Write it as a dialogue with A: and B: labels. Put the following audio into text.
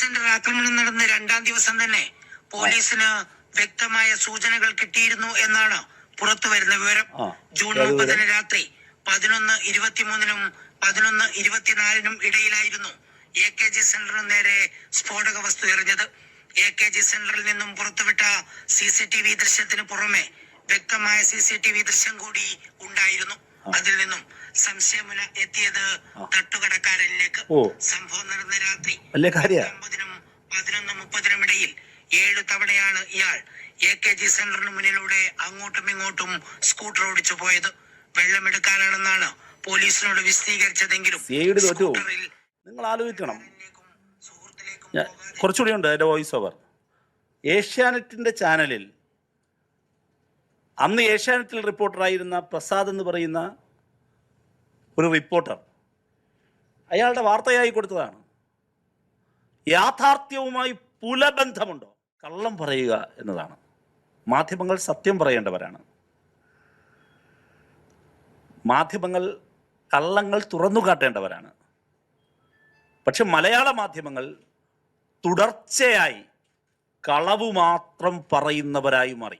A: Centre ആക്രമണം നടന്ന 2ാം ദിവസം തന്നെ പോലീസിന് വ്യക്തമായ സൂചനകൾ കിട്ടിയിരുന്നു എന്നാണ് പുറത്തു വരുന്ന വിവരം. ജൂൺ 30 രാത്രി 11:23-നും 11:24-നും ഇടയിലായിരുന്നു AKG സെന്ററിന് നേരെ സ്ഫോടക വസ്തു എറിഞ്ഞത്. AKG സെന്ററിൽ നിന്നും പുറത്തുവിട്ട CCTV ദൃശ്യത്തിന് പുറമെ വ്യക്തമായ CCTV ദൃശ്യം കൂടി ഉണ്ടായിരുന്നു. അതിൽ നിന്നും സംശയമുന എത്തിയത് തട്ടുകടക്കാരനിലേക്ക്. സംഭവം നടന്ന രാത്രി 9-നും 11:30-നും ഇടയിൽ 7 തവണയാണ് ഇയാൾ AKG സെന്ററിന് മുന്നിലൂടെ അങ്ങോട്ടും ഇങ്ങോട്ടും സ്കൂട്ടർ ഓടിച്ചു പോയത്. വെള്ളമെടുക്കാനാണെന്നാണ് പോലീസിനോട് വിശദീകരിച്ചതെങ്കിലും
B: നിങ്ങൾ ആലോചിക്കണം, കുറച്ചുകൂടി ഉണ്ട് എൻ്റെ വോയിസ് ഓവർ. ഏഷ്യാനെറ്റിൻ്റെ ചാനലിൽ അന്ന് ഏഷ്യാനെറ്റിൽ റിപ്പോർട്ടറായിരുന്ന പ്രസാദ് എന്ന് പറയുന്ന ഒരു റിപ്പോർട്ടർ അയാളുടെ വാർത്തയായി കൊടുത്തതാണ്. യാഥാർത്ഥ്യവുമായി പുലബന്ധമുണ്ടോ? കള്ളം പറയുക എന്നതാണ്. മാധ്യമങ്ങൾ സത്യം പറയേണ്ടവരാണ്. മാധ്യമങ്ങൾ കള്ളങ്ങൾ തുറന്നു കാട്ടേണ്ടവരാണ്. പക്ഷെ മലയാള മാധ്യമങ്ങൾ തുടർച്ചയായി കളവ് മാത്രം പറയുന്നവരായി മാറി.